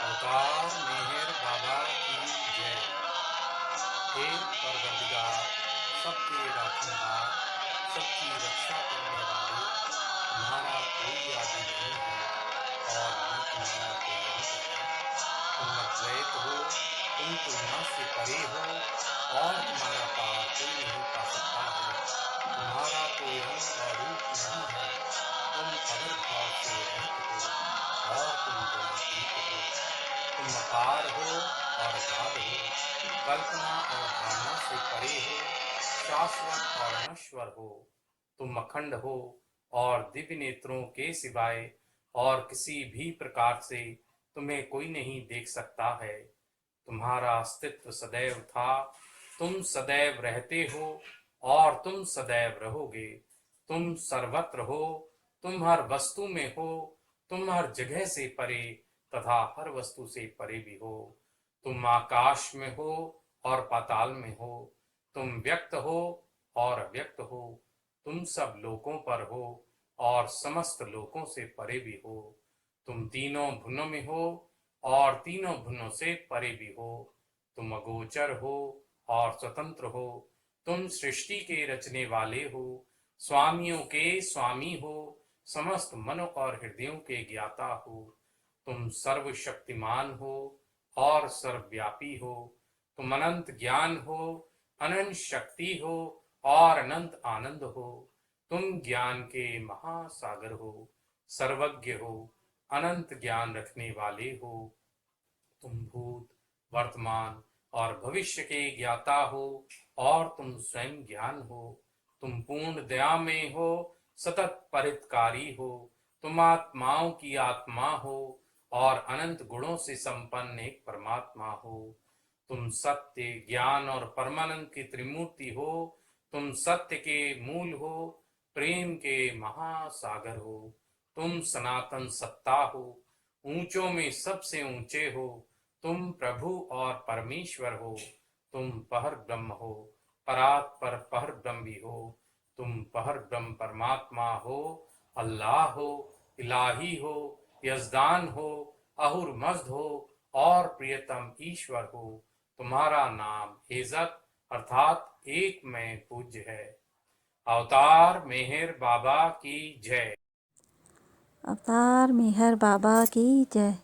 अवतार मेहर बाबा की जय। हे परवरदिगार, सबके राखनहार, सबकी रक्षा करने वाले, तुम्हारा कोई आदि नहीं है और न तुम्हारा कोई अंत है। तुम अद्वैत हो, तुम तुलना से परे हो और तुम्हारा पार कोई नहीं पा सकता है। तुम्हारा कोई रंग और रूप नहीं है। तुम आविर्भाव से रहित हो और तुम गुणातीत हो। तुम अपार हो और अगाध हो, कल्पना और धारणा से परे हो, शाश्वत और नश्वर हो। तुम अखंड हो और दिव्य नेत्रों के सिवाय और किसी भी प्रकार से तुम्हें कोई नहीं देख सकता है। तुम्हारा अस्तित्व सदैव था, तुम सदैव रहते हो और तुम सदैव रहोगे। तुम सर्वत्र हो, तुम हर वस्तु में हो, तुम हर जगह से परे तथा हर वस्तु से परे भी हो। तुम आकाश में हो और पाताल में हो, तुम व्यक्त हो और अव्यक्त हो, तुम सब लोकों पर हो और समस्त लोकों से परे भी हो। तुम तीनों भुनों में हो और तीनों भुनों से परे भी हो। तुम अगोचर हो और स्वतंत्र हो, तुम सृष्टि के रचने वाले हो, स्वामियों के स्वामी हो, समस्त मनों और हृदयों के ज्ञाता हो। तुम सर्वशक्तिमान हो और सर्वव्यापी हो। तुम अनंत ज्ञान हो, अनंत शक्ति हो और अनंत आनंद हो। तुम ज्ञान के महासागर हो, सर्वज्ञ हो, अनंत ज्ञान रखने वाले हो। तुम भूत, वर्तमान और भविष्य के ज्ञाता हो और तुम स्वयं ज्ञान हो। तुम पूर्ण दया में हो, सतत परितकारी हो। तुम आत्माओं की आत्मा हो और अनंत गुणों से संपन्न एक परमात्मा हो। तुम सत्य, ज्ञान और परमानंद की त्रिमूर्ति हो। तुम सत्य के मूल हो, प्रेम के महासागर हो। तुम सनातन सत्ता हो, ऊंचों में सबसे ऊंचे हो। तुम प्रभु और परमेश्वर हो। तुम पहर ब्रह्म हो, परात पर पहर ब्रह्म भी हो। तुम पहर ब्रह्म परमात्मा हो, अल्लाह हो, इलाही हो, यजदान हो, अहुर मज्द हो और प्रियतम ईश्वर हो। तुम्हारा नाम इज्जत अर्थात एक में पूज्य है। अवतार मेहर बाबा की जय। अवतार मेहर बाबा की जय।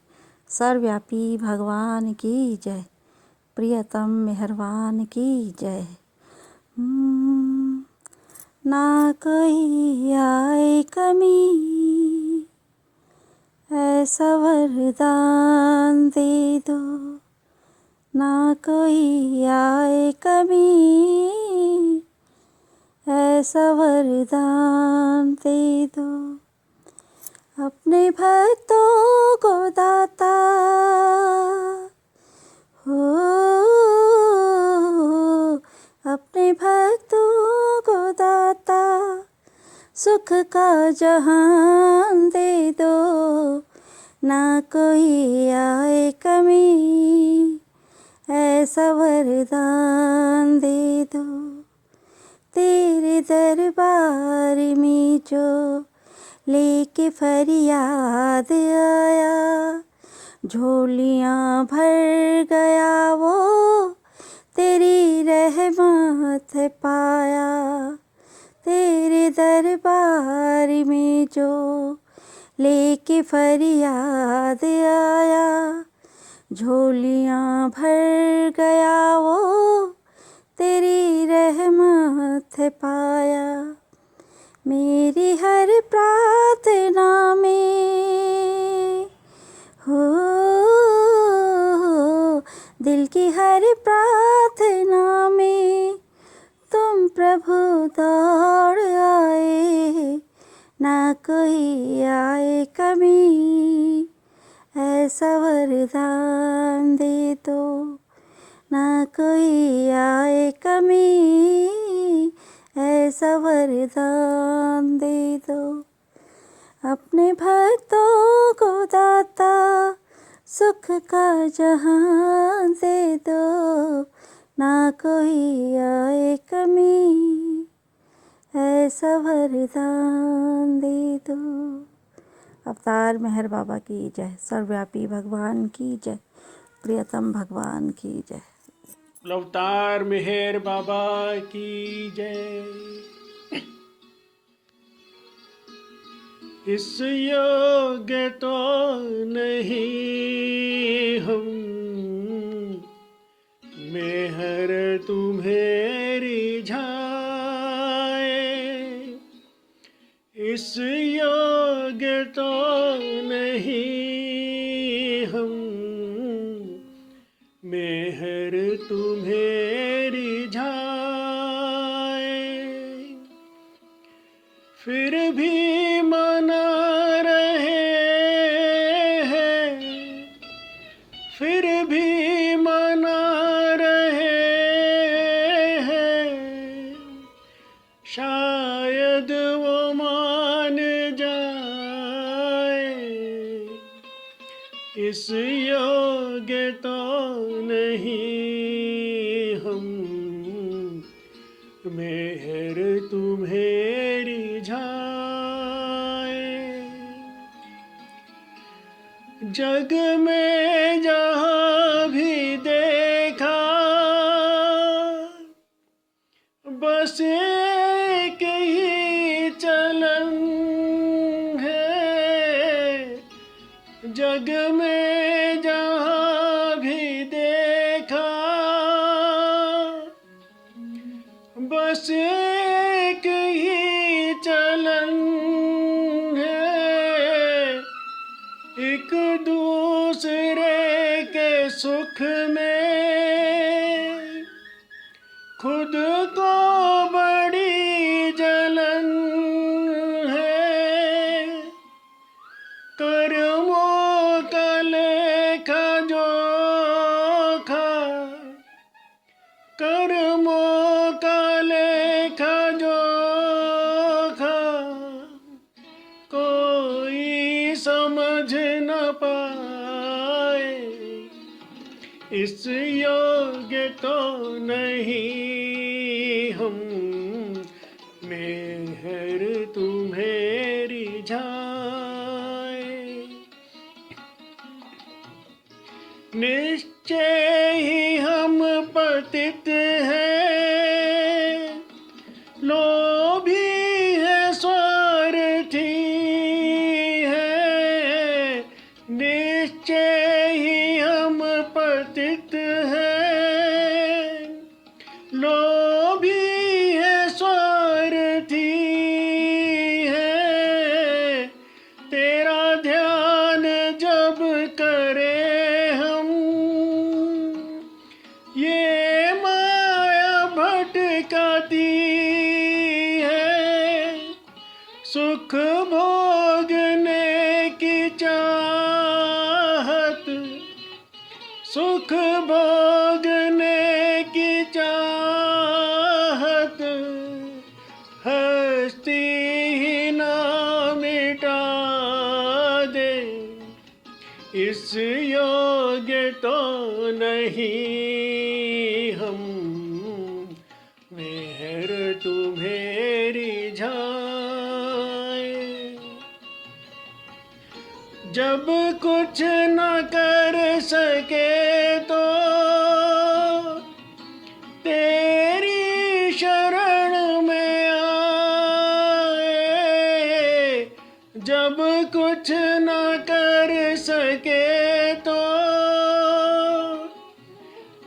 सर्वव्यापी भगवान की जय। प्रियतम मेहरबान की जय। ना कोई आए कमी, ऐसा वरदान दे दो। ना कोई आए कमी, ऐसा वरदान दे दो। अपने भक्तों को दाता हो, अपने भक्तों को दाता, सुख का जहान दे दो। ना कोई आए कमी, ऐसा वरदान दे दो। तेरे दरबार में जो लेके फरियाद आया, झोलियाँ भर गया वो, तेरी रहमत पाया। तेरे दरबार में जो लेके फरियाद आया, झोलियाँ भर गया वो, तेरी रहमत पाया। मेरी हर प्रार्थना में हो, दिल की हर प्रार्थना में तुम प्रभु दौड़ आए। ना कोई आए कमी, ऐसा वरदान दे दो। ना कोई आए कमी, ऐसा वरदान दे दो। अपने भक्तों को दाता, सुख का जहान दे दो। ना कोई आए कमी, ऐसा ऐसा वरदान दे दो। अवतार मेहर बाबा की जय, सर्वव्यापी भगवान की जय, प्रियतम भगवान की जय। अवतार मेहर बाबा की जय। इस योग्य तो नहीं हम, मेहर तुम्हेरी झाए। इस योग्य तो नहीं हम, मेहर तुम्हेरी झाए। फिर भी मना रहे हैं, फिर भी मना रहे हैं, शायद वो मान जाए। इस योग्य तो नहीं हम, मेहर तुम्हेरी झाए। जग में जहाँ भी देखा, बस एक ही चलन है। जग में जहाँ भी देखा, बस एक ही चलन है। एक दूसरे के सुख में खुद को बड़ी जलन है। कर्मों का लेखा जोखा, कर्मों का लेखा जोखा, कोई समझ न पाए। इस योग्य तो नहीं हम, मेहर तुम्हेरी झाए। निश्चय ही हम पतित हैं, लोभी है, स्वार्थी है। निश्चय ही हम पतित हैं, लोभी है, स्वार्थी है। तेरा ध्यान जब करे हम, ये माया भटकाती है। सुख भोगने की चाहत, सुख भोगने की चाहत, हस्ती ही ना मिटा दे। इस योग्य तो नहीं हम, मेहर तुम्हेरी झाए। जब कुछ न कर सके तो तेरी शरण में आए। जब कुछ न कर सके तो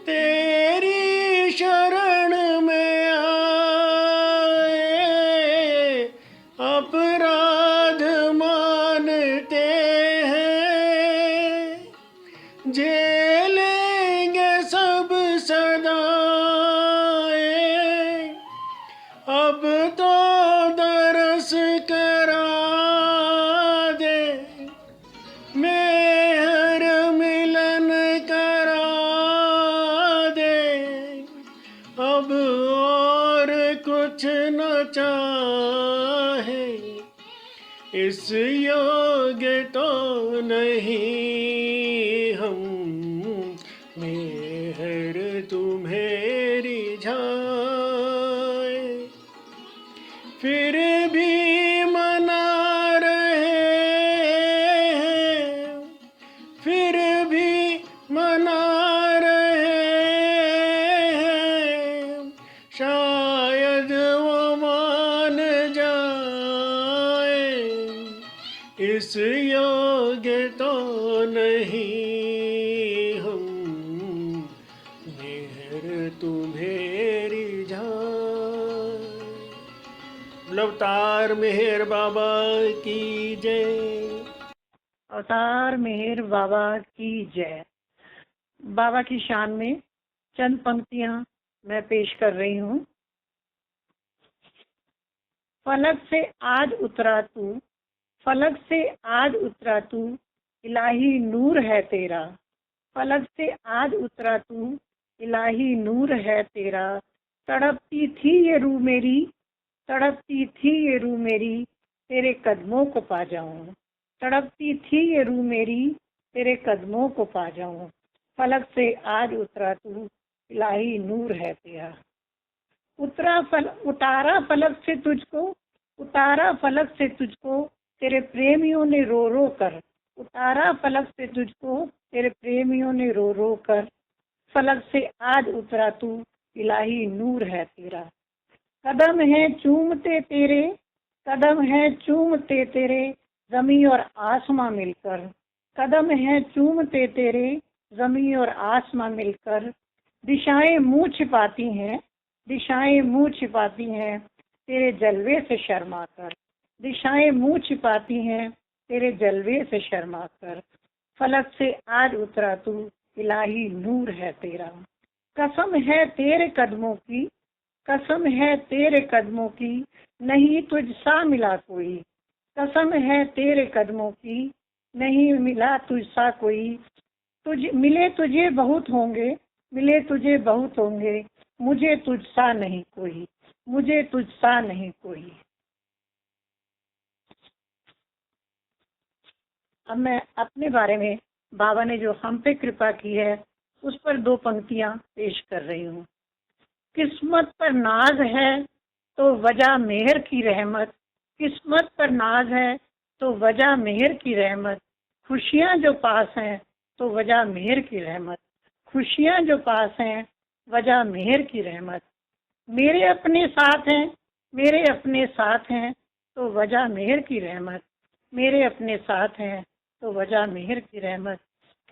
तेरी शरण में आए। अपराध मानते हैं, झेलेंगे सब सदाएं। अब तो दरस करा दे, मेहर मिलन करा दे। अब और कुछ न चाहे, इस योग्य तो नहीं हम, मेहर तुम्हेरी झाए। फिर इस योग्य तो नहीं हम, मेहर तुम्हेरी जान। अवतार मेहर बाबा की जय। अवतार मेहर बाबा की जय। बाबा की शान में चंद पंक्तियां मैं पेश कर रही हूँ। फलक से आज उतरा तू, फलक से आज उतरा तू, इलाही नूर है तेरा। फलक से आज उतरा तू, इलाही नूर है तेरा। तड़पती थी ये रूह मेरी, तड़पती थी ये रूह मेरी, तेरे कदमों को पा जाऊं। तड़पती थी ये रूह मेरी, तेरे कदमों को पा जाऊं। फलक से आज उतरा तू, इलाही नूर है तेरा। उतारा फलक से तुझको, उतारा फलक से तुझको, तेरे प्रेमियों ने रो रो कर। उतारा फलक से तुझको, तेरे प्रेमियों ने रो रो कर। फलक से आज उतरा तू, इलाही नूर है तेरा। कदम है चूमते तेरे, कदम है चूमते तेरे, जमी और आसमां मिलकर। कदम है चूमते तेरे, जमी और आसमां मिलकर। दिशाएं मुंह छिपाती हैं, दिशाएं मुंह छिपाती हैं, तेरे जलवे से शर्मा कर। दिशाएं मुंह छिपाती हैं, तेरे जलवे से शर्मा कर। फलक से आज उतरा तू, इलाही नूर है तेरा। कसम है तेरे कदमों की, कसम है तेरे कदमों की, नहीं तुझसा मिला कोई। कसम है तेरे कदमों की, नहीं मिला तुझसा कोई। मिले तुझे बहुत होंगे, मिले तुझे बहुत होंगे, मुझे तुझसा नहीं कोई, मुझे तुझसा नहीं कोई। अब मैं अपने बारे में बाबा ने जो हम पे कृपा की है उस पर दो पंक्तियां पेश कर रही हूँ। किस्मत पर नाज है तो वजह मेहर की रहमत, किस्मत पर नाज है तो वजह मेहर की रहमत। खुशियाँ जो पास हैं तो वजह मेहर की रहमत, खुशियाँ जो पास हैं वजह मेहर की रहमत। मेरे अपने साथ हैं, मेरे अपने साथ हैं तो वजह मेहर की रहमत, मेरे अपने साथ हैं तो वजह मेहर की रहमत।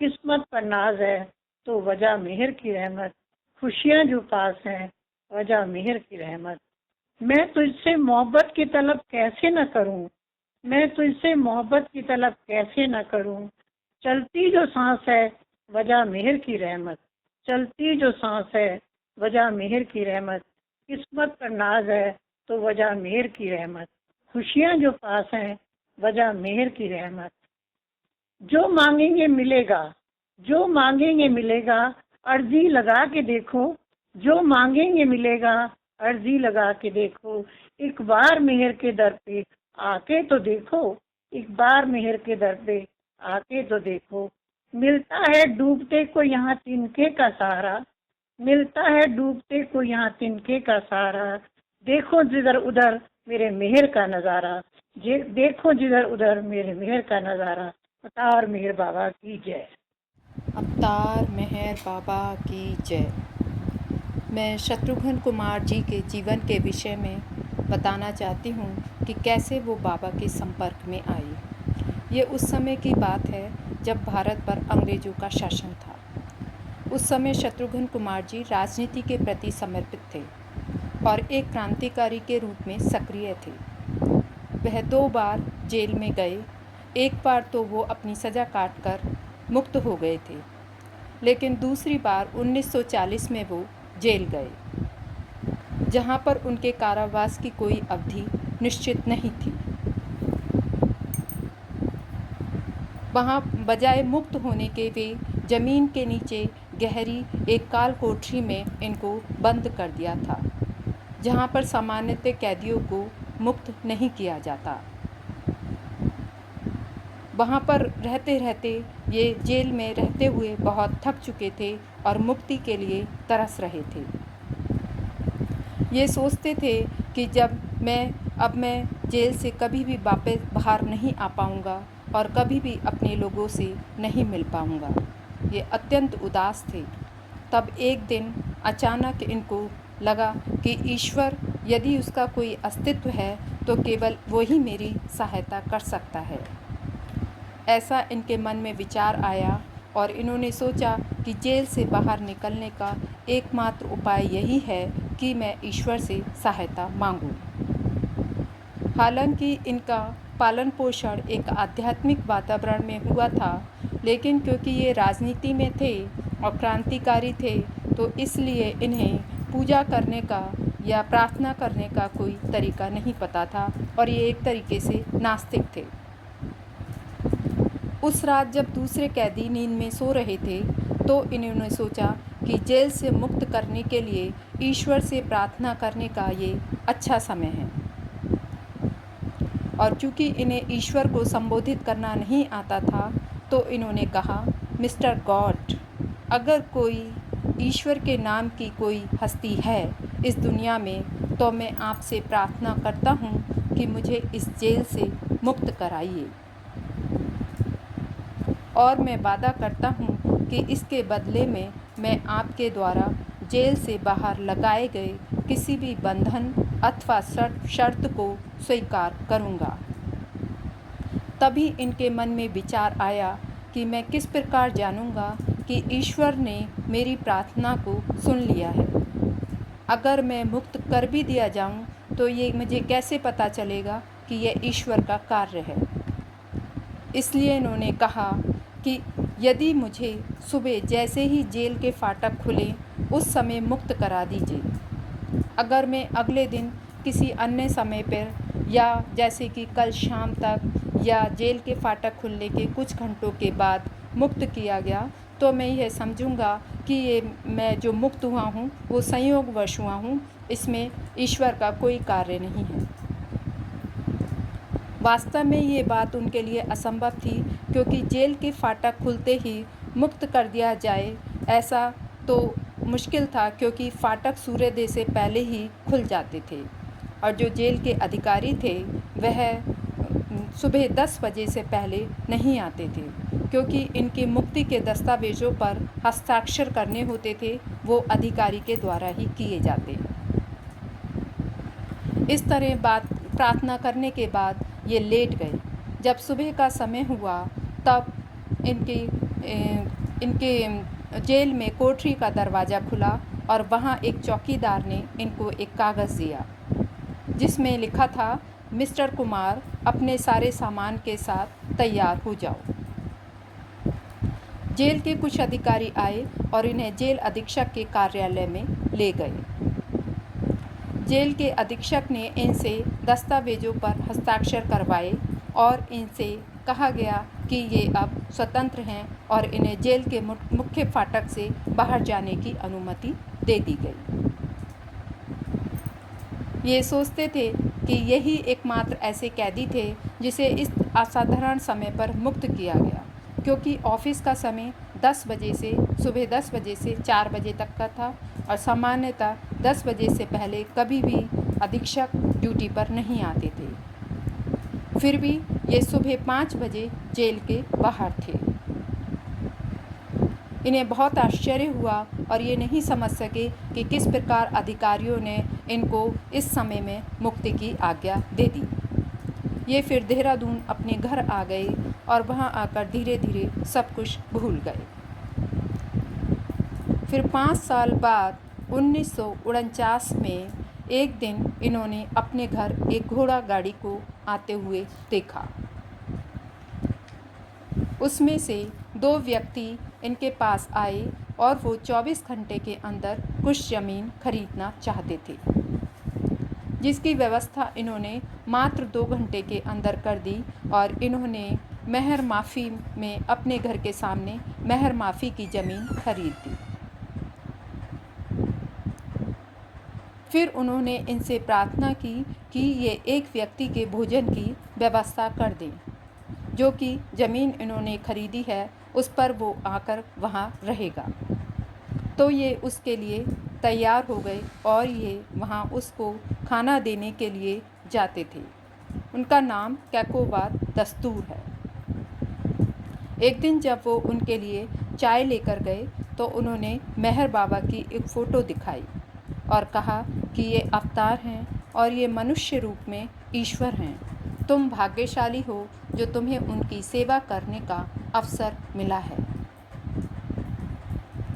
किस्मत पर नाज है तो वजह मेहर की रहमत, खुशियाँ जो पास हैं वजह मेहर की रहमत। मैं तुझसे मोहब्बत की तलब कैसे न करूं, मैं तुझसे मोहब्बत की तलब कैसे न करूं। चलती जो सांस है वजह मेहर की रहमत, चलती जो सांस है वजह मेहर की रहमत। किस्मत पर नाज है तो वजह मेहर की रहमत, खुशियाँ जो पास हैं वजह मेहर की रहमत। जो मांगेंगे मिलेगा, जो मांगेंगे मिलेगा, अर्जी लगा के देखो। जो मांगेंगे मिलेगा, अर्जी लगा के देखो। एक बार मेहर के दर पे आके तो देखो, एक बार मेहर के दर पे आके तो देखो। मिलता है डूबते को यहाँ तिनके का सहारा, मिलता है डूबते को यहाँ तिनके का सहारा। देखो जिधर उधर मेरे मेहर का नज़ारा, देखो जिधर उधर मेरे मेहर का नज़ारा। अवतार मेहर बाबा की जय। अवतार मेहर बाबा की जय। मैं शत्रुघ्न कुमार जी के जीवन के विषय में बताना चाहती हूँ कि कैसे वो बाबा के संपर्क में आए। ये उस समय की बात है जब भारत पर अंग्रेज़ों का शासन था। उस समय शत्रुघ्न कुमार जी राजनीति के प्रति समर्पित थे और एक क्रांतिकारी के रूप में सक्रिय थे। वह 2 बार जेल में गए। एक बार तो वो अपनी सज़ा काटकर मुक्त हो गए थे, लेकिन दूसरी बार 1940 में वो जेल गए, जहाँ पर उनके कारावास की कोई अवधि निश्चित नहीं थी। वहाँ बजाय मुक्त होने के वे ज़मीन के नीचे गहरी एक काल कोठरी में इनको बंद कर दिया था, जहाँ पर सामान्यतः कैदियों को मुक्त नहीं किया जाता। वहाँ पर रहते रहते ये जेल में रहते हुए बहुत थक चुके थे और मुक्ति के लिए तरस रहे थे। ये सोचते थे कि अब मैं जेल से कभी भी वापस बाहर नहीं आ पाऊँगा और कभी भी अपने लोगों से नहीं मिल पाऊँगा। ये अत्यंत उदास थे। तब एक दिन अचानक इनको लगा कि ईश्वर, यदि उसका कोई अस्तित्व है तो केवल वही मेरी सहायता कर सकता है। ऐसा इनके मन में विचार आया और इन्होंने सोचा कि जेल से बाहर निकलने का एकमात्र उपाय यही है कि मैं ईश्वर से सहायता मांगूं। हालांकि इनका पालन पोषण एक आध्यात्मिक वातावरण में हुआ था, लेकिन क्योंकि ये राजनीति में थे और क्रांतिकारी थे, तो इसलिए इन्हें पूजा करने का या प्रार्थना करने का कोई तरीका नहीं पता था और ये एक तरीके से नास्तिक थे। उस रात जब दूसरे कैदी नींद में सो रहे थे, तो इन्होंने सोचा कि जेल से मुक्त करने के लिए ईश्वर से प्रार्थना करने का ये अच्छा समय है। और चूँकि इन्हें ईश्वर को संबोधित करना नहीं आता था, तो इन्होंने कहा, मिस्टर गॉड, अगर कोई ईश्वर के नाम की कोई हस्ती है इस दुनिया में, तो मैं आपसे प्रार्थना करता हूँ कि मुझे इस जेल से मुक्त कराइए। और मैं वादा करता हूँ कि इसके बदले में मैं आपके द्वारा जेल से बाहर लगाए गए किसी भी बंधन अथवा शर्त को स्वीकार करूँगा। तभी इनके मन में विचार आया कि मैं किस प्रकार जानूँगा कि ईश्वर ने मेरी प्रार्थना को सुन लिया है। अगर मैं मुक्त कर भी दिया जाऊँ, तो ये मुझे कैसे पता चलेगा कि यह ईश्वर का कार्य है। इसलिए इन्होंने कहा कि यदि मुझे सुबह जैसे ही जेल के फाटक खुले उस समय मुक्त करा दीजिए। अगर मैं अगले दिन किसी अन्य समय पर या जैसे कि कल शाम तक या जेल के फाटक खुलने के कुछ घंटों के बाद मुक्त किया गया, तो मैं यह समझूंगा कि ये मैं जो मुक्त हुआ हूँ वो संयोगवश हुआ हूँ, इसमें ईश्वर का कोई कार्य नहीं है। वास्तव में ये बात उनके लिए असंभव थी, क्योंकि जेल के फाटक खुलते ही मुक्त कर दिया जाए ऐसा तो मुश्किल था, क्योंकि फाटक सूर्योदय से पहले ही खुल जाते थे और जो जेल के अधिकारी थे वह सुबह 10 बजे से पहले नहीं आते थे, क्योंकि इनकी मुक्ति के दस्तावेज़ों पर हस्ताक्षर करने होते थे, वो अधिकारी के द्वारा ही किए जाते। इस तरह प्रार्थना करने के बाद ये लेट गए। जब सुबह का समय हुआ तब इनके जेल में कोठरी का दरवाज़ा खुला और वहाँ एक चौकीदार ने इनको एक कागज़ दिया जिसमें लिखा था, मिस्टर कुमार, अपने सारे सामान के साथ तैयार हो जाओ। जेल के कुछ अधिकारी आए और इन्हें जेल अधीक्षक के कार्यालय में ले गए। जेल के अधीक्षक ने इनसे दस्तावेज़ों पर हस्ताक्षर करवाए और इनसे कहा गया कि ये अब स्वतंत्र हैं और इन्हें जेल के मुख्य फाटक से बाहर जाने की अनुमति दे दी गई। ये सोचते थे कि यही एकमात्र ऐसे कैदी थे जिसे इस असाधारण समय पर मुक्त किया गया, क्योंकि ऑफिस का समय 10 बजे से सुबह 10 बजे से 4 बजे तक का था और सामान्यतः 10 बजे से पहले कभी भी अधीक्षक ड्यूटी पर नहीं आते थे। फिर भी ये सुबह 5 बजे जेल के बाहर थे। इन्हें बहुत आश्चर्य हुआ और ये नहीं समझ सके कि किस प्रकार अधिकारियों ने इनको इस समय में मुक्ति की आज्ञा दे दी। ये फिर देहरादून अपने घर आ गए और वहाँ आकर धीरे धीरे सब कुछ भूल गए। फिर 5 साल बाद 1949 में एक दिन इन्होंने अपने घर एक घोड़ा गाड़ी को आते हुए देखा। उसमें से 2 व्यक्ति इनके पास आए और वो 24 घंटे के अंदर कुछ ज़मीन खरीदना चाहते थे, जिसकी व्यवस्था इन्होंने मात्र 2 घंटे के अंदर कर दी और इन्होंने मेहर माफ़ी में अपने घर के सामने मेहर माफ़ी की ज़मीन खरीद दी। फिर उन्होंने इनसे प्रार्थना की कि ये एक व्यक्ति के भोजन की व्यवस्था कर दें, जो कि ज़मीन इन्होंने खरीदी है उस पर वो आकर वहाँ रहेगा। तो ये उसके लिए तैयार हो गए और ये वहाँ उसको खाना देने के लिए जाते थे। उनका नाम कैकोबा दस्तूर है। एक दिन जब वो उनके लिए चाय लेकर गए तो उन्होंने मेहर बाबा की एक फ़ोटो दिखाई और कहा कि ये अवतार हैं और ये मनुष्य रूप में ईश्वर हैं। तुम भाग्यशाली हो जो तुम्हें उनकी सेवा करने का अवसर मिला है।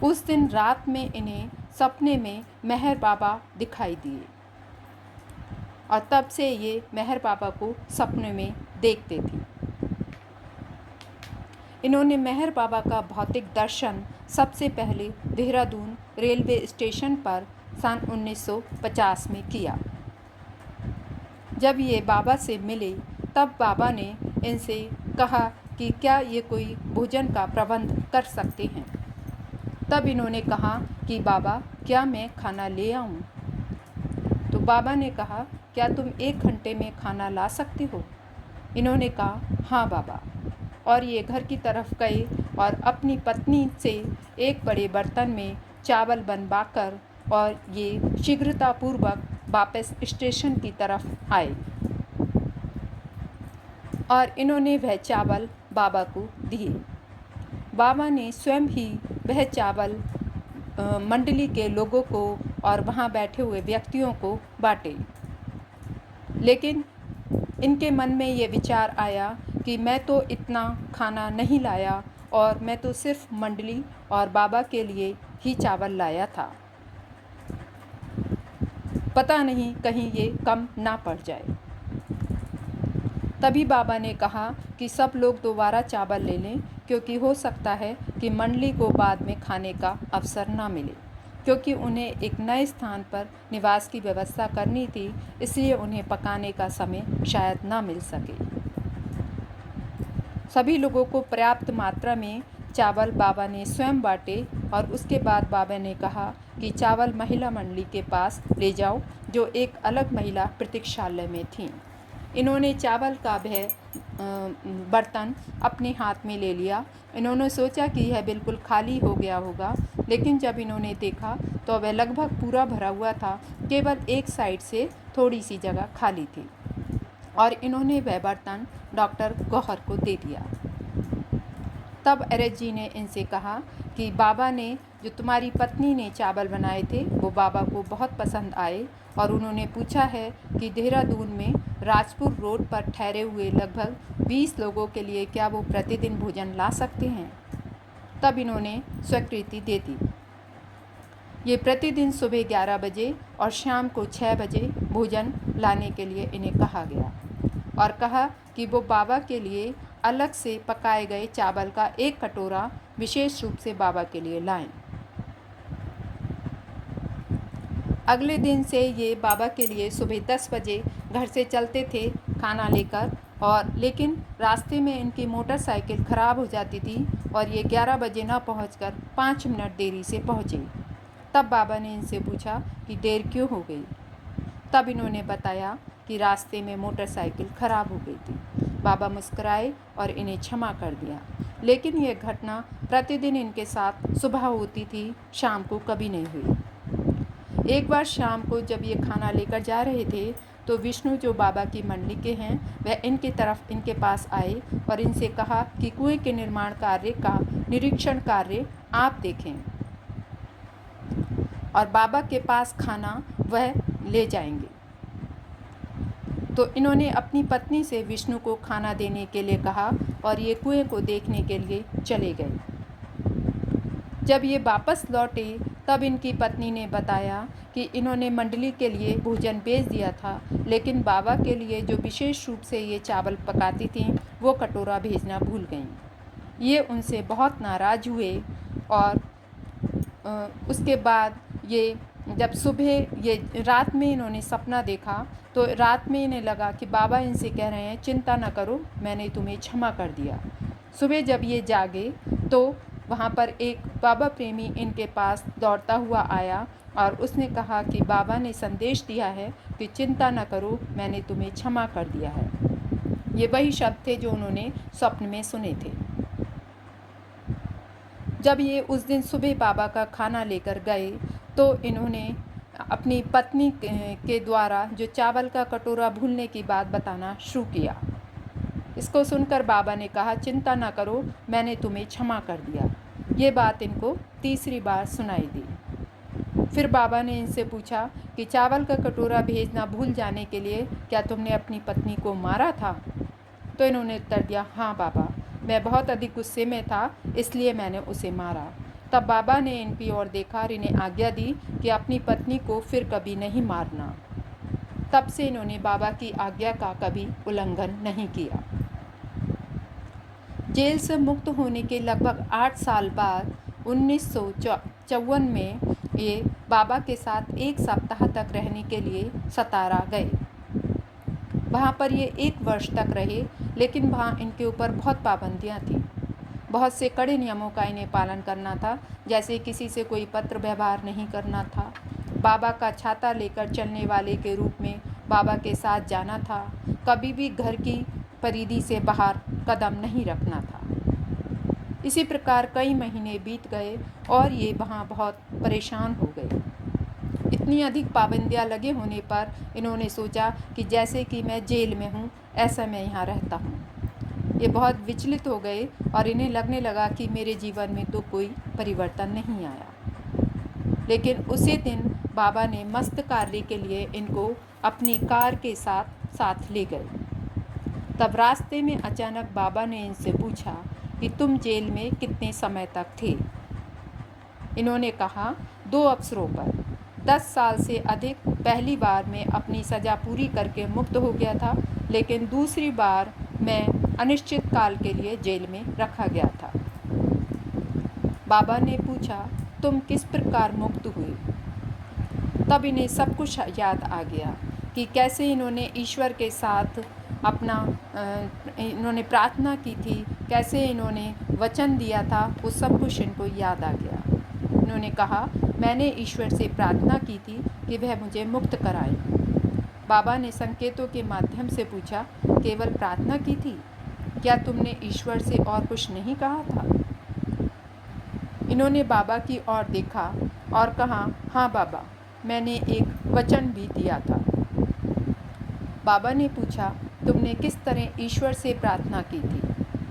उस दिन रात में इन्हें सपने में मेहर बाबा दिखाई दिए और तब से ये मेहर बाबा को सपने में देखते थे। इन्होंने मेहर बाबा का भौतिक दर्शन सबसे पहले देहरादून रेलवे स्टेशन पर सन 1950 में किया। जब ये बाबा से मिले तब बाबा ने इनसे कहा कि क्या ये कोई भोजन का प्रबंध कर सकते हैं। तब इन्होंने कहा कि बाबा क्या मैं खाना ले आऊं? तो बाबा ने कहा क्या तुम 1 घंटे में खाना ला सकते हो? इन्होंने कहा हाँ बाबा, और ये घर की तरफ गए और अपनी पत्नी से एक बड़े बर्तन में चावल बनवाकर और ये शीघ्रतापूर्वक वापस स्टेशन की तरफ आए और इन्होंने वह चावल बाबा को दिए। बाबा ने स्वयं ही वह चावल मंडली के लोगों को और वहाँ बैठे हुए व्यक्तियों को बांटे। लेकिन इनके मन में ये विचार आया कि मैं तो इतना खाना नहीं लाया और मैं तो सिर्फ मंडली और बाबा के लिए ही चावल लाया था, पता नहीं कहीं ये कम ना पड़ जाए। तभी बाबा ने कहा कि सब लोग दोबारा चावल ले लें, क्योंकि हो सकता है कि मंडली को बाद में खाने का अवसर ना मिले, क्योंकि उन्हें एक नए स्थान पर निवास की व्यवस्था करनी थी, इसलिए उन्हें पकाने का समय शायद ना मिल सके। सभी लोगों को पर्याप्त मात्रा में चावल बाबा ने स्वयं बांटे और उसके बाद बाबा ने कहा कि चावल महिला मंडली के पास ले जाओ, जो एक अलग महिला प्रतीक्षालय में थीं। इन्होंने चावल का वह बर्तन अपने हाथ में ले लिया। इन्होंने सोचा कि यह बिल्कुल खाली हो गया होगा, लेकिन जब इन्होंने देखा तो वह लगभग पूरा भरा हुआ था, केवल एक साइड से थोड़ी सी जगह खाली थी और इन्होंने वह बर्तन डॉक्टर गौहर को दे दिया। तब अरज जी ने इनसे कहा कि बाबा ने जो तुम्हारी पत्नी ने चावल बनाए थे वो बाबा को बहुत पसंद आए और उन्होंने पूछा है कि देहरादून में राजपुर रोड पर ठहरे हुए लगभग 20 लोगों के लिए क्या वो प्रतिदिन भोजन ला सकते हैं। तब इन्होंने स्वीकृति दे दी। ये प्रतिदिन सुबह 11 बजे और शाम को 6 बजे भोजन लाने के लिए इन्हें कहा गया और कहा कि वो बाबा के लिए अलग से पकाए गए चावल का 1 कटोरा विशेष रूप से बाबा के लिए लाएं। अगले दिन से ये बाबा के लिए सुबह 10 बजे घर से चलते थे खाना लेकर, और लेकिन रास्ते में इनकी मोटरसाइकिल ख़राब हो जाती थी और ये 11 बजे ना पहुंचकर 5 मिनट देरी से पहुँचे। तब बाबा ने इनसे पूछा कि देर क्यों हो गई। तब इन्होंने बताया कि रास्ते में मोटरसाइकिल ख़राब हो गई थी। बाबा मुस्कुराए और इन्हें क्षमा कर दिया, लेकिन यह घटना प्रतिदिन इनके साथ सुबह होती थी, शाम को कभी नहीं हुई। एक बार शाम को जब ये खाना लेकर जा रहे थे तो विष्णु जो बाबा की मंडली के हैं वह इनकी तरफ इनके पास आए और इनसे कहा कि कुएं के निर्माण कार्य का निरीक्षण कार्य आप देखें और बाबा के पास खाना वह ले जाएंगे। तो इन्होंने अपनी पत्नी से विष्णु को खाना देने के लिए कहा और ये कुएं को देखने के लिए चले गए। जब ये वापस लौटे तब इनकी पत्नी ने बताया कि इन्होंने मंडली के लिए भोजन भेज दिया था, लेकिन बाबा के लिए जो विशेष रूप से ये चावल पकाती थीं वो कटोरा भेजना भूल गईं। ये उनसे बहुत नाराज़ हुए और उसके बाद ये जब सुबह ये रात में इन्होंने सपना देखा तो रात में इन्हें लगा कि बाबा इनसे कह रहे हैं चिंता न करो, मैंने तुम्हें क्षमा कर दिया। सुबह जब ये जागे तो वहाँ पर एक बाबा प्रेमी इनके पास दौड़ता हुआ आया और उसने कहा कि बाबा ने संदेश दिया है कि चिंता न करो, मैंने तुम्हें क्षमा कर दिया है। ये वही शब्द थे जो उन्होंने स्वप्न में सुने थे। जब ये उस दिन सुबह बाबा का खाना लेकर गए तो इन्होंने अपनी पत्नी के द्वारा जो चावल का कटोरा भूलने की बात बताना शुरू किया। इसको सुनकर बाबा ने कहा चिंता ना करो, मैंने तुम्हें क्षमा कर दिया। ये बात इनको तीसरी बार सुनाई दी। फिर बाबा ने इनसे पूछा कि चावल का कटोरा भेजना भूल जाने के लिए क्या तुमने अपनी पत्नी को मारा था? तो इन्होंने उत्तर दिया, हाँ बाबा, मैं बहुत अधिक गुस्से में था, इसलिए मैंने उसे मारा। तब बाबा ने इनकी ओर देखा और इन्हें आज्ञा दी कि अपनी पत्नी को फिर कभी नहीं मारना। तब से इन्होंने बाबा की आज्ञा का कभी उल्लंघन नहीं किया। जेल से मुक्त होने के लगभग 8 साल बाद 1954 में ये बाबा के साथ 1 सप्ताह तक रहने के लिए सतारा गए। वहाँ पर ये 1 वर्ष तक रहे, लेकिन वहाँ इनके ऊपर बहुत पाबंदियाँ थीं। बहुत से कड़े नियमों का इन्हें पालन करना था, जैसे किसी से कोई पत्र व्यवहार नहीं करना था, बाबा का छाता लेकर चलने वाले के रूप में बाबा के साथ जाना था, कभी भी घर की परिधि से बाहर कदम नहीं रखना था। इसी प्रकार कई महीने बीत गए और ये वहाँ बहुत परेशान हो गए। इतनी अधिक पाबंदियाँ लगे होने पर इन्होंने सोचा कि जैसे कि मैं जेल में हूँ, ऐसा मैं यहाँ रहता हूँ। ये बहुत विचलित हो गए और इन्हें लगने लगा कि मेरे जीवन में तो कोई परिवर्तन नहीं आया। लेकिन उसी दिन बाबा ने मस्त कार्य के लिए इनको अपनी कार के साथ ले गए। तब रास्ते में अचानक बाबा ने इनसे पूछा कि तुम जेल में कितने समय तक थे? इन्होंने कहा, 2 अवसरों पर। 10 साल से अधिक। पहली बार मैं अपनी सज़ा पूरी करके मुक्त हो गया था, लेकिन दूसरी बार मैं अनिश्चित काल के लिए जेल में रखा गया था। बाबा ने पूछा, तुम किस प्रकार मुक्त हुए? तब इन्हें सब कुछ याद आ गया कि कैसे इन्होंने ईश्वर के साथ इन्होंने प्रार्थना की थी, कैसे इन्होंने वचन दिया था, वो सब कुछ इनको याद आ गया। इन्होंने कहा, मैंने ईश्वर से प्रार्थना की थी कि वह मुझे मुक्त कराए। बाबा ने संकेतों के माध्यम से पूछा, केवल प्रार्थना की थी? क्या तुमने ईश्वर से और कुछ नहीं कहा था? इन्होंने बाबा की ओर देखा और कहा, हाँ बाबा, मैंने एक वचन भी दिया था। बाबा ने पूछा, तुमने किस तरह ईश्वर से प्रार्थना की थी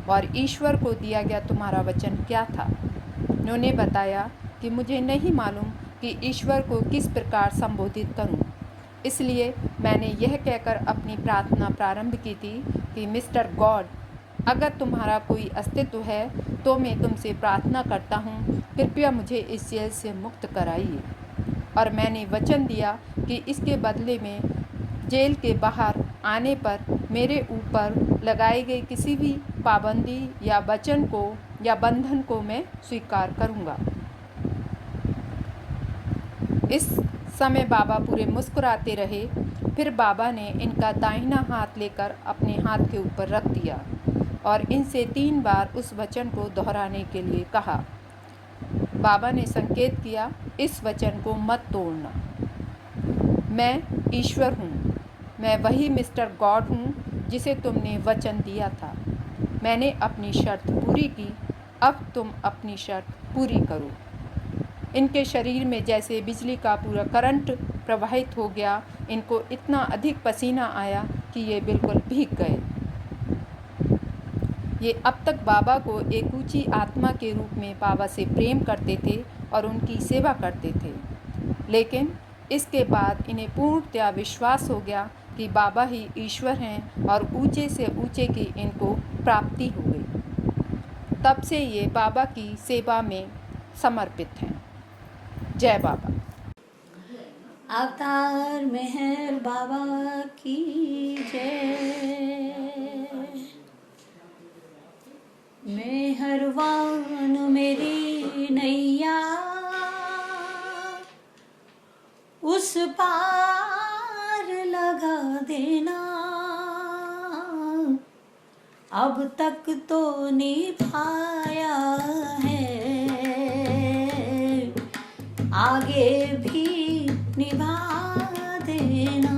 और ईश्वर को दिया गया तुम्हारा वचन क्या था? इन्होंने बताया कि मुझे नहीं मालूम कि ईश्वर को किस प्रकार संबोधित करूं, इसलिए मैंने यह कहकर अपनी प्रार्थना प्रारंभ की थी कि मिस्टर गॉड, अगर तुम्हारा कोई अस्तित्व है तो मैं तुमसे प्रार्थना करता हूँ, कृपया मुझे इस जेल से मुक्त कराइए। और मैंने वचन दिया कि इसके बदले में जेल के बाहर आने पर मेरे ऊपर लगाई गई किसी भी पाबंदी या वचन को या बंधन को मैं स्वीकार करूँगा। इस समय बाबा पूरे मुस्कुराते रहे। फिर बाबा ने इनका दाहिना हाथ लेकर अपने हाथ के ऊपर रख दिया और इनसे 3 बार उस वचन को दोहराने के लिए कहा। बाबा ने संकेत किया, इस वचन को मत तोड़ना। मैं ईश्वर हूँ, मैं वही मिस्टर गॉड हूँ जिसे तुमने वचन दिया था। मैंने अपनी शर्त पूरी की, अब तुम अपनी शर्त पूरी करो। इनके शरीर में जैसे बिजली का पूरा करंट प्रवाहित हो गया। इनको इतना अधिक पसीना आया कि ये बिल्कुल भीग गए। ये अब तक बाबा को एक ऊंची आत्मा के रूप में बाबा से प्रेम करते थे और उनकी सेवा करते थे, लेकिन इसके बाद इन्हें पूर्णतया विश्वास हो गया कि बाबा ही ईश्वर हैं और ऊंचे से ऊंचे की इनको प्राप्ति हो गई। तब से ये बाबा की सेवा में समर्पित हैं। जय बाबा। अवतार मेहर बाबा की जय। मेहरबान मेरी नैया उस पार लगा देना, अब तक तो निभाया है, आगे भी निभा देना।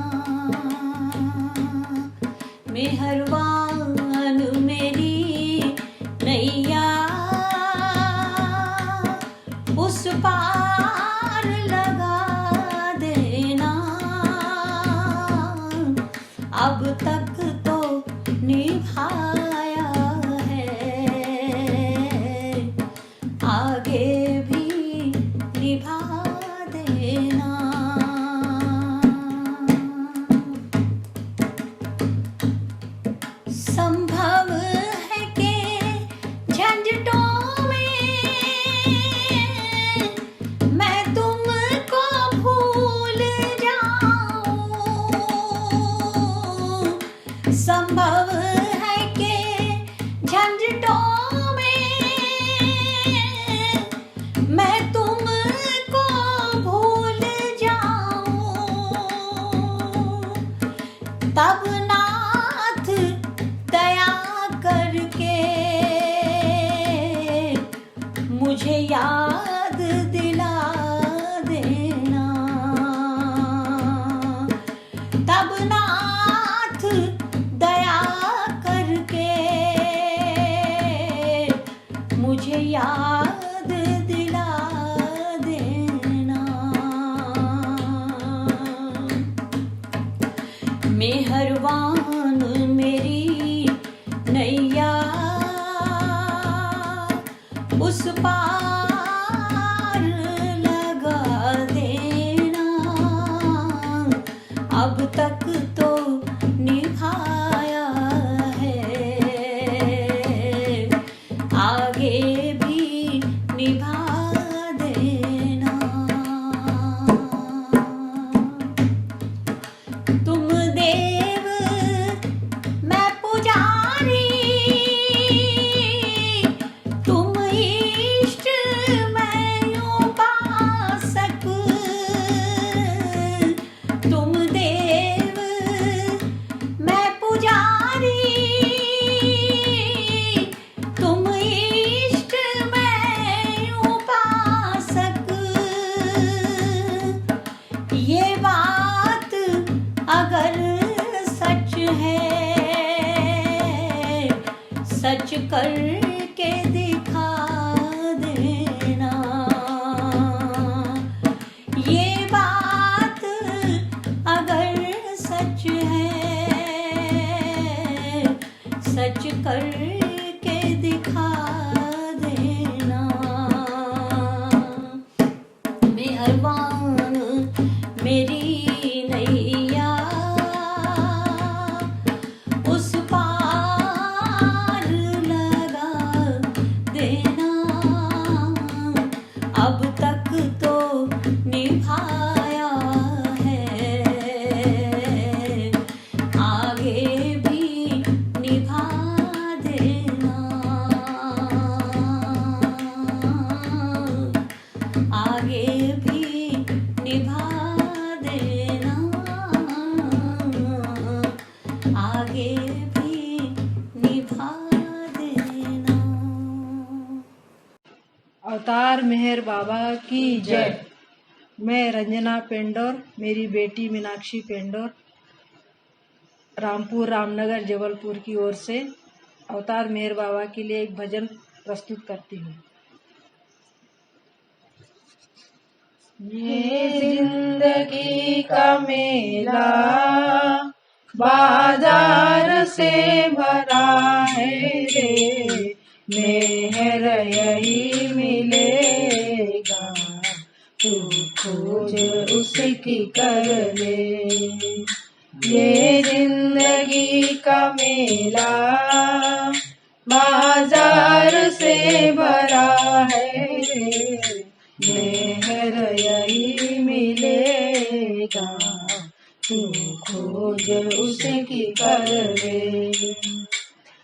मेहरबान मेरी नैया उस पार लगा देना, अब तक तो निभाया है, आगे भी निभा देना। तब नाथ दया करके मुझे याद दिला देना। तब नाथ दया करके मुझे याद दिला देना। मेहरबान मेरी नैया उस पार लगा देना। अब तक तो निभाया है, आगे भी निभा देना। तुम देव मैं पुजारी, तुम इष्ट मैं उपासक। तुम देव मैं पुजारी, तुम इष्ट मैं उपासक। ये बात अगर सच है, सच करके दिखा देना। ये बात अगर सच है, सच करके दिखा देना। मेहरबान मेरी नैया उस पार लगा देना। अब तक तो निभाया है, आगे भी निभा देना। आगे भी निभा देना। आगे भी निभा देना। अवतार मेहर बाबा की जय। मैं रंजना पेंडोर, मेरी बेटी मीनाक्षी पेंडोर, रामपुर रामनगर जबलपुर की ओर से अवतार मेहर बाबा के लिए एक भजन प्रस्तुत करती हूँ। ये जिंदगी का मेला बाजार से भरा है रे, मेहर यही मिलेगा, तू खोज उसकी कर ले। ये जिंदगी का मेला बाजार से भरा है रे, मेहर यही मिलेगा, तू खोज उसकी कर ले।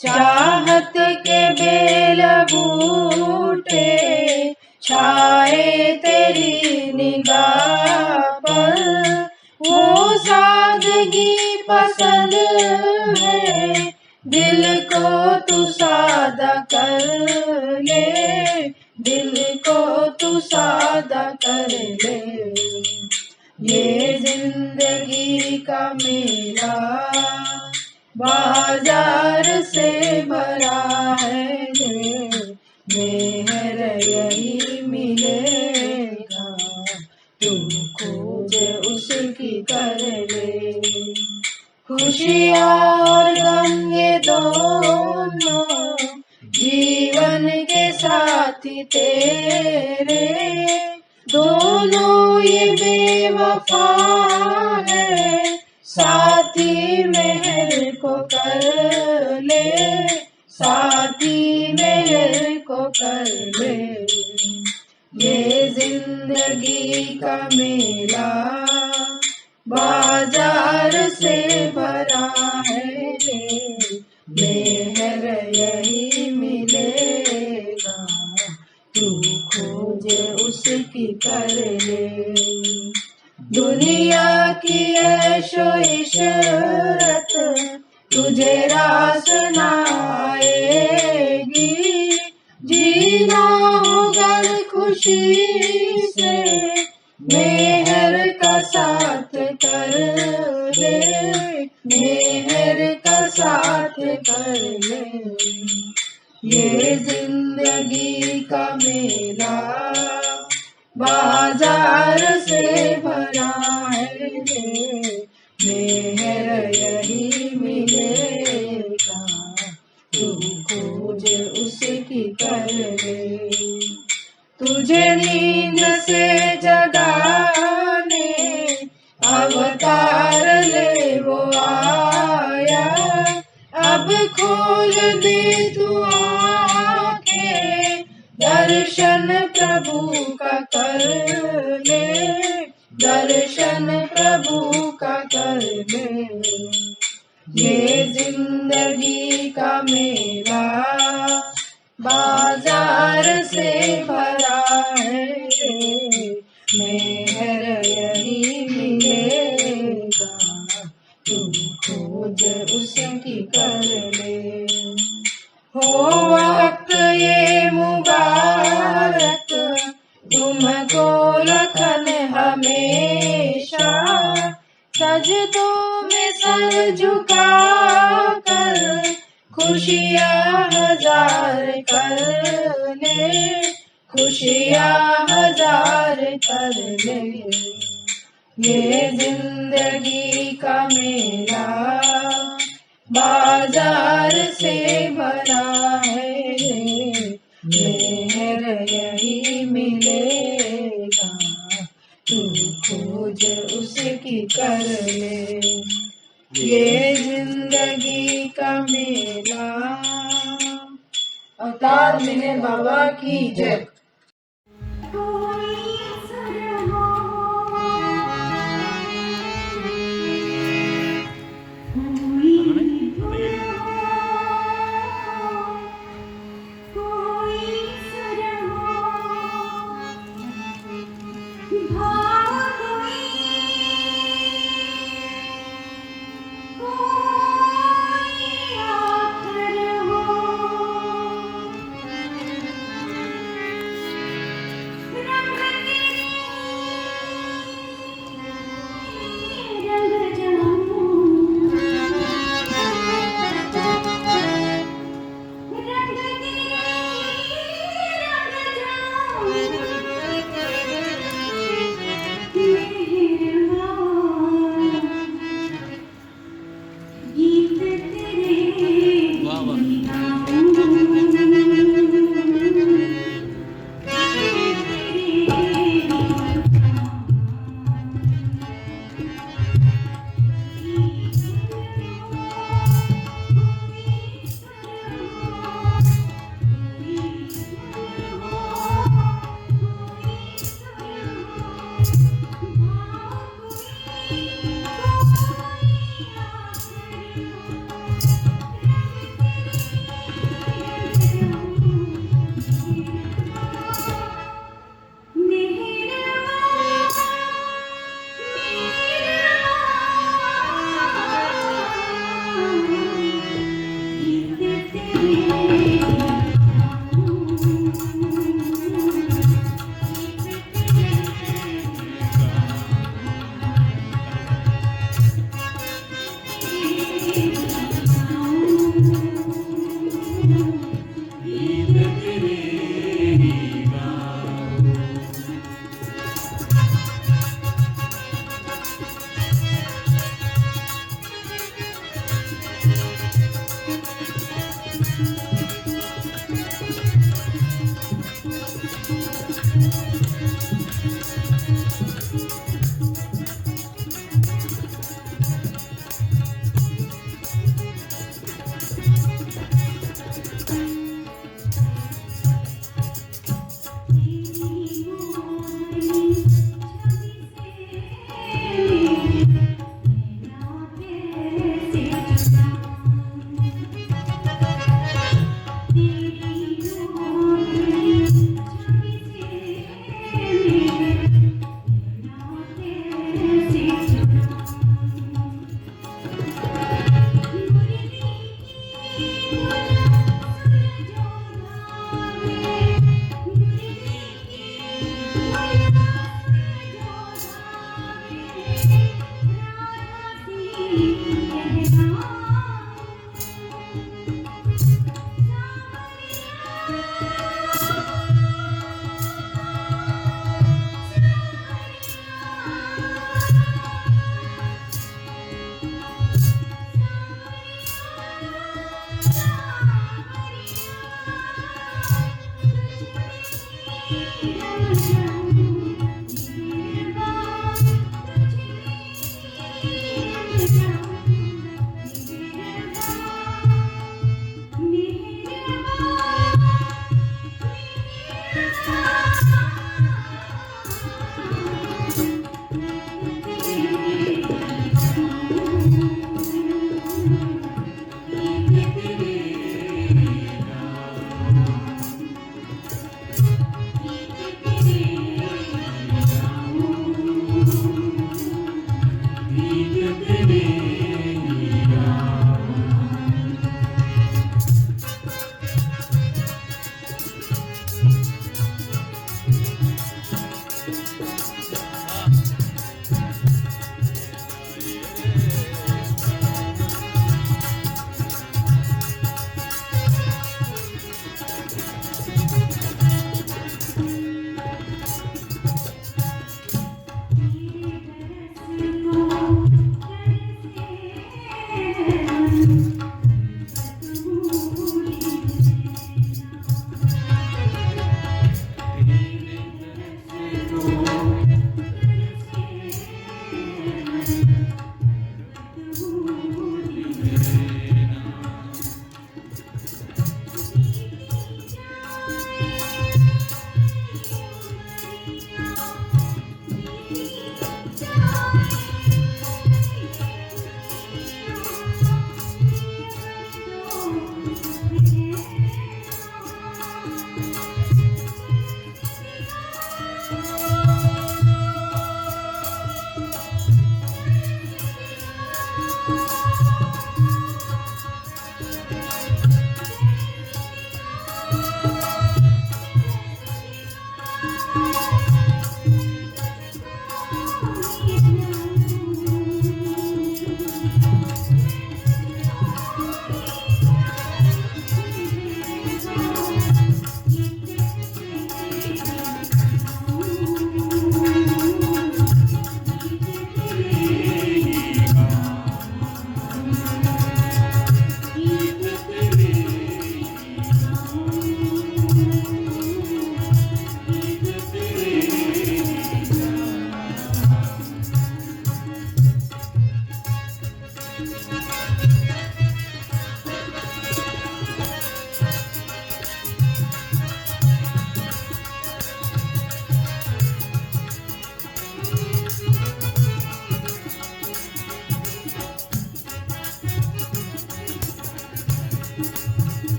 चाहत के बेल बूटे छाए तेरी निगाह पर, वो सादगी पसंद है, दिल को तू सादा कर ले, दिल को तू सादा कर ले। ये जिंदगी का मेला बाजार से भरा है रे, मेहर यही मिलेगा, तू खोज उसकी कर ले। खुशियाँ और गम ये दोनों जीवन के साथी तेरे, दोनों ये बेवफा है, साथी मेहर को कर ले, साथी मेहर को कर ले। ये जिंदगी का मेला बाजार से भरा है रे, मेहर यही मिलेगा, तू खोज उसकी कर ले। दुनिया की ऐशो इशरत ना आएगी। जीना होगा खुशी से, मेहर का साथ कर ले, मेहर का साथ कर ले। ये जिंदगी का मेला बाजार से भरा है, मेहर यही मिलेगा, तू खोज उसकी कर ले। तुझे नींद से जगाने अवतार ले वो आया, अब खोल दे तू आंखें, दर्शन प्रभु का कर ले, दर्शन प्रभु का कर ले। ये जिंदगी का मेला बाजार से भरा है, मेहर यही मिलेगा, तू खोज उसकी कर ले। हो वक्त ये मुबारक तुमको रखन हमेशा, सजदों में सर झुका कर खुशियाँ हजार कर ले, खुशियाँ हजार कर ले। ये जिंदगी का मेला बाजार से भरा है, मेहर यही मिलेगा, तू खोज उसकी कर ले। ये जिंदगी का मेला। अवतार मेहर बाबा की जय।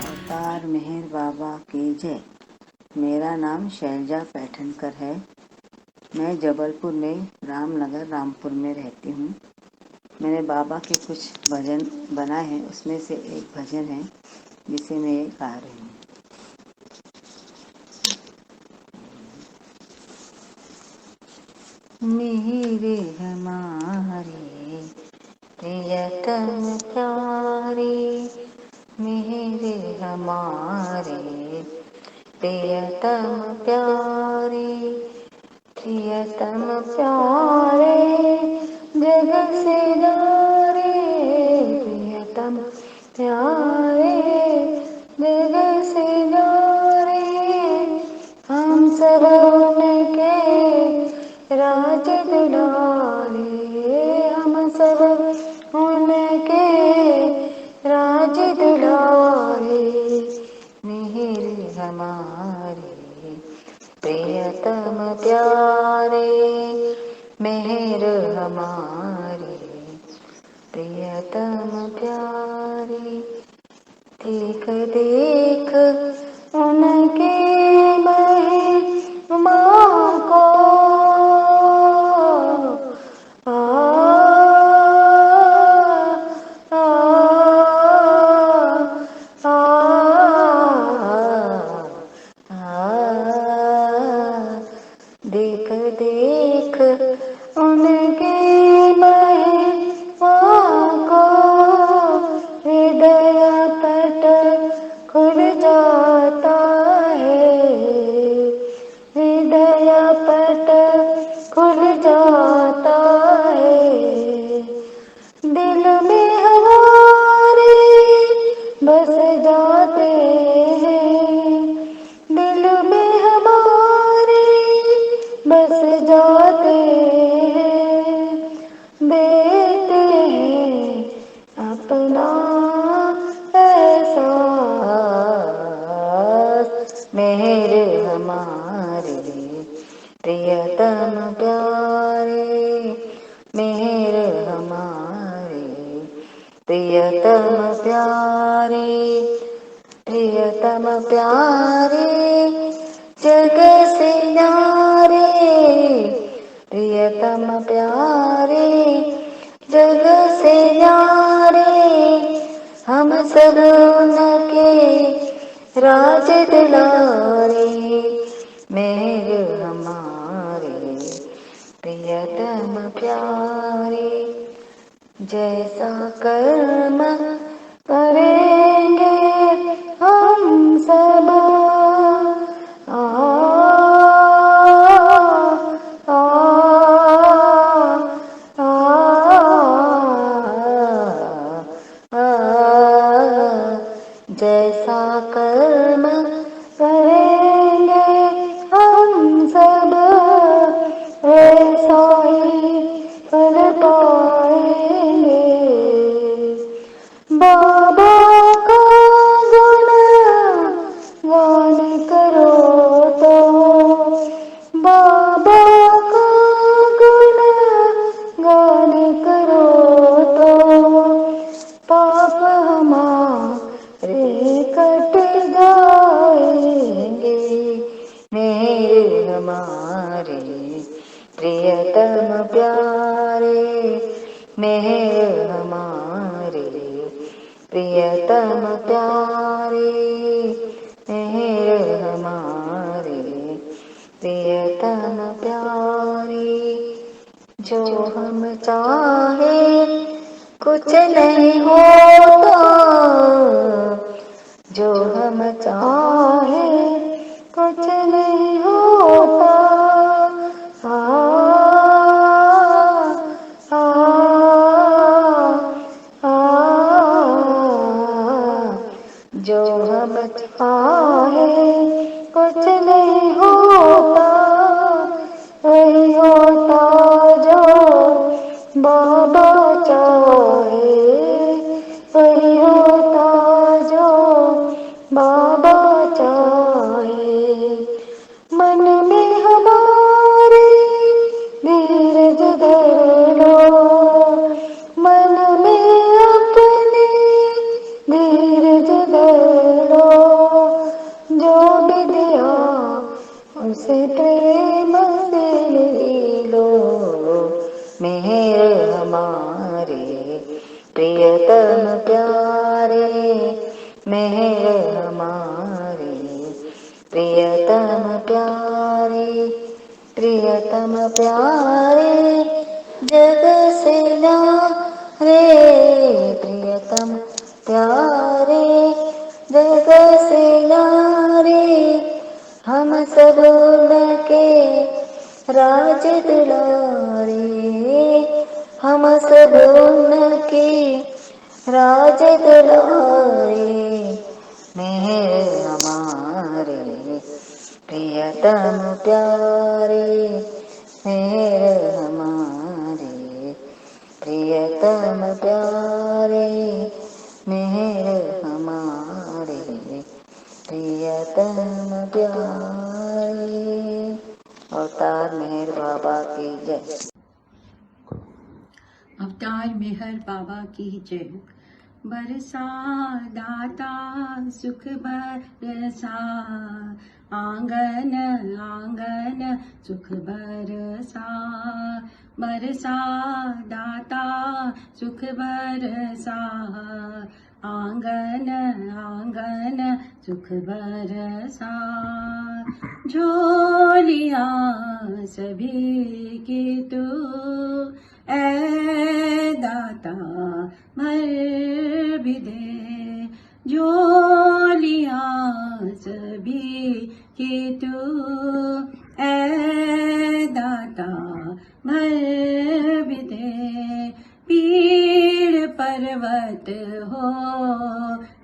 अवतार मेहर बाबा की जय। मेरा नाम शैलजा पैठनकर है। मैं जबलपुर में रामनगर रामपुर में रहती हूँ। मैंने बाबा के कुछ भजन बनाए हैं, उसमें से एक भजन है जिसे मैं गा रही हूँ। मेरे हमारे प्रियतम प्यारे, मेरे हमारे प्रियतम प्यारे, प्रियतम प्यारे जगत से न्यारे, प्रियतम प्यारे जगत से न्यारे, हम सब उनके राज दुलारे, हम सब उनके राज दुलारे, मेरे हमारे प्रियतम प्यारे, मेरे हमारे प्रियतम प्यारे, देख देख उनके महिमा को, हमारे प्रियतम प्यारे, प्रियतम प्यारे जग से न्यारे, प्रियतम प्यारे जग से न्यारे, हम सब उनके राज दुलारे, मेहर हमारे प्रियतम प्यारे। जैसा कर्म करेंगे हम सब, आ, आ, आ, आ, जैसा कर्म करेंगे हम सब, ऐसा ही फल पाएंगे। बाबा का गुण गान करो तो, बाबा का गुण गान करो तो, पाप हमारे कट जाएंगे, मेरे हमारे प्रियतम प्यारे, मेहर हमारे प्रियतम प्यारे, मेहर हमारे प्रियतम प्यारे। जो हम चाहे कुछ नहीं होता, जो हम चाहे कुछ नहीं होता, आ, आ, आ, जो हम चाहे कुछ नहीं होता, वही होता जो बाबा चाहे, वही होता जो बाबा चाहे। मन में हमारे धीरज धर लो, मन में अपने धीरज धर लो, जो विद्या उसे प्रेम से ले लो, मेहर हमारे प्रियतम प्यारे, मेहर हमारे प्रियतम प्यारे, प्रियतम प्यारे जग से न्यारे, प्रियतम प्यारे जग से न्यारे, हम सब उनके राज दुलारे, हम सब उनके राज दुलारे, मेहर हमारे प्रियतम प्यारे, मेहर हमारे प्रियतम प्यारे, मेहर हमारे प्रियतम प्यारे। अवतार मेहर बाबा की जय। अवतार मेहर बाबा की जय। बरसा दाता सुख बरसा, आंगन आंगन सुख बरसा, बरसा दाता सुख बरसा, आंगन आंगन सुख बरसा, झोलियां सभी की तू ऐ दाता भर भी दे, झोलियां सभी की तू ऐ दाता भर भी दे, पीड़ पर्वत हो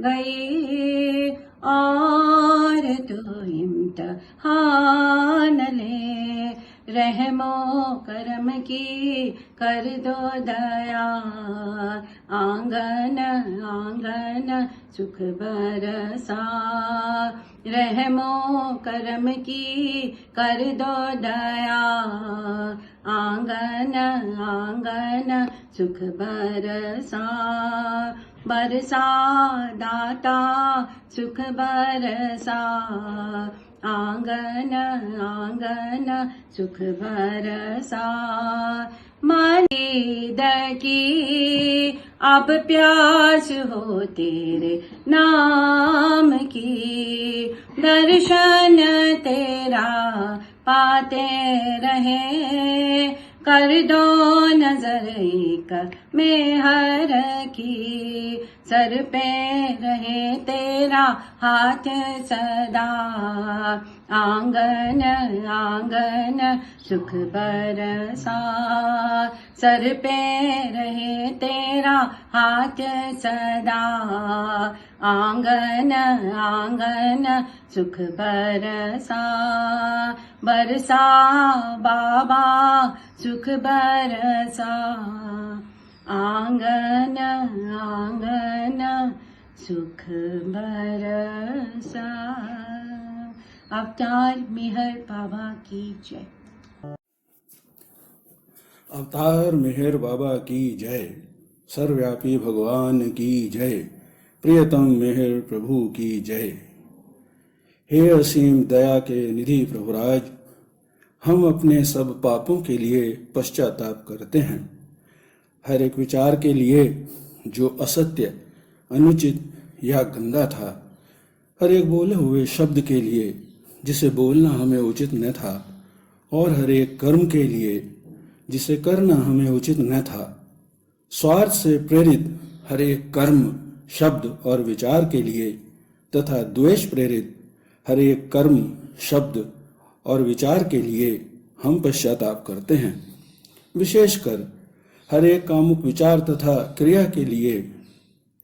गई और तू इम्तिहान ले, रहमो करम की कर दो दया, आंगन आंगन सुख बरसा, रहमो करम की कर दो दया, आंगन आंगन सुख बरसा बरसा दाता सुख बरसा आंगन आंगन सुख बरसा मरीद की अब प्यास हो तेरे नाम की दर्शन तेरा पाते रहे कर दो नजर एक मेहर की सर पे रहे तेरा हाथ सदा आंगन आंगन सुख बरसा सर पे रहे तेरा हाथ सदा आंगन आंगन सुख बरसा बरसा बाबा सुख बरसा आंगन आंगन सुख बरसा। अवतार मेहर बाबा की जय। अवतार मेहर बाबा की जय। सर्वव्यापी भगवान की जय। प्रियतम मेहर प्रभु की जय। हे असीम दया के निधि प्रभुराज, हम अपने सब पापों के लिए पश्चाताप करते हैं। हर एक विचार के लिए जो असत्य, अनुचित या गंदा था, हर एक बोले हुए शब्द के लिए जिसे बोलना हमें उचित न था, और हर एक कर्म के लिए जिसे करना हमें उचित न था, स्वार्थ से प्रेरित हर एक कर्म, शब्द और विचार के लिए तथा द्वेष प्रेरित हर एक कर्म, शब्द और विचार के लिए हम पश्चाताप करते हैं। विशेषकर हर एक कामुक विचार तथा क्रिया के लिए,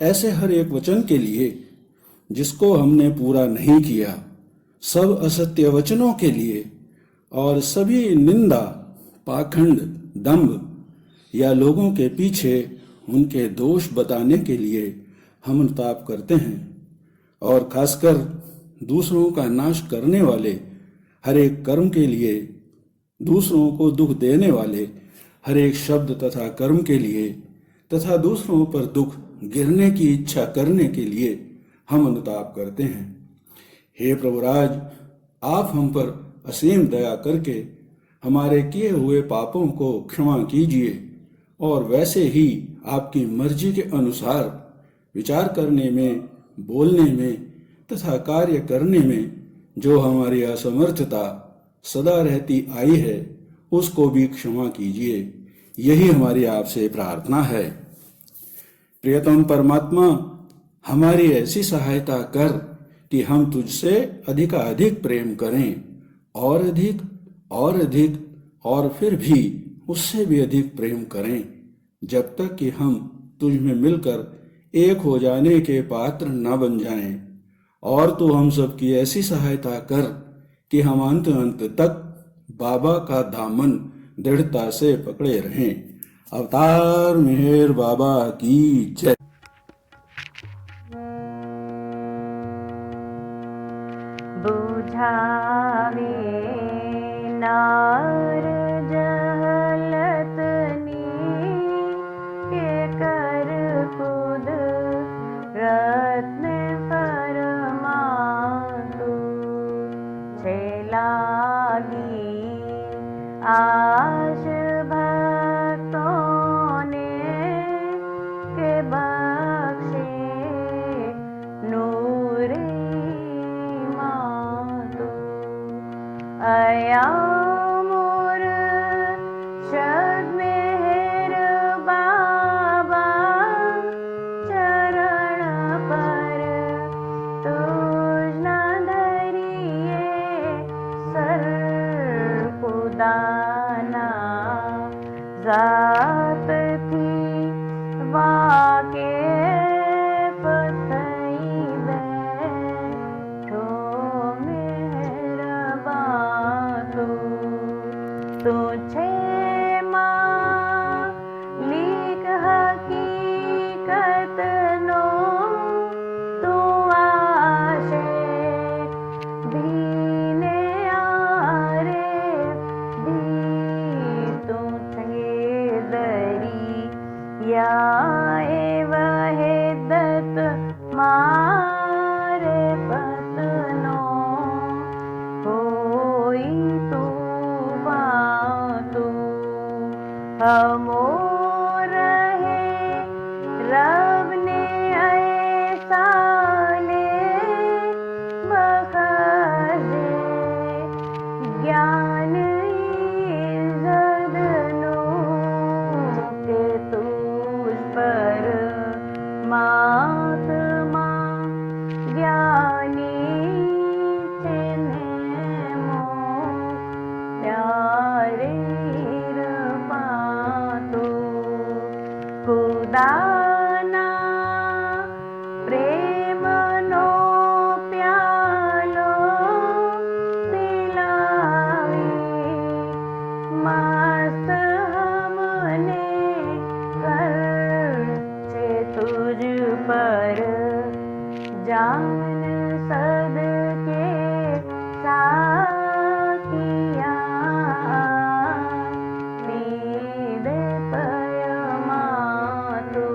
ऐसे हर एक वचन के लिए जिसको हमने पूरा नहीं किया, सब असत्य वचनों के लिए और सभी निंदा, पाखंड, दंभ या लोगों के पीछे उनके दोष बताने के लिए हम अनुताप करते हैं। और खासकर दूसरों का नाश करने वाले हर एक कर्म के लिए, दूसरों को दुख देने वाले हर एक शब्द तथा कर्म के लिए तथा दूसरों पर दुख गिरने की इच्छा करने के लिए हम अनुताप करते हैं। हे प्रभुराज, आप हम पर असीम दया करके हमारे किए हुए पापों को क्षमा कीजिए और वैसे ही आपकी मर्जी के अनुसार विचार करने में, बोलने में तथा कार्य करने में जो हमारी असमर्थता सदा रहती आई है, उसको भी क्षमा कीजिए। यही हमारी आपसे प्रार्थना है। प्रियतम परमात्मा, हमारी ऐसी सहायता कर कि हम तुझसे अधिकाधिक प्रेम करें, और अधिक और अधिक और फिर भी उससे भी अधिक प्रेम करें, जब तक कि हम तुझ में मिलकर एक हो जाने के पात्र न बन जाएं। और तू हम सब की ऐसी सहायता कर कि हम अंत अंत तक बाबा का दामन दृढ़ता से पकड़े रहें। अवतार मेहर बाबा की जय। बुझावे नार जहलतनी के कर खुद रत्न फरमातु छेलागी आश भक्तों ने के या एव हेदत मारे पतनो होई तू बातू हमो रहे रब ने ऐसा ले बखजे ज्ञान इज़्ज़तनो के तुझ पर महात्मा ज्ञानी चिन्ह प्यारे पातो खुदाना प्रेम नो प्यालो पिलावी मस्त हमने कर से तुझ पर जान सद के साकिया नीद पयमा तू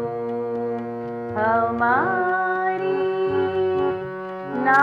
हमारी ना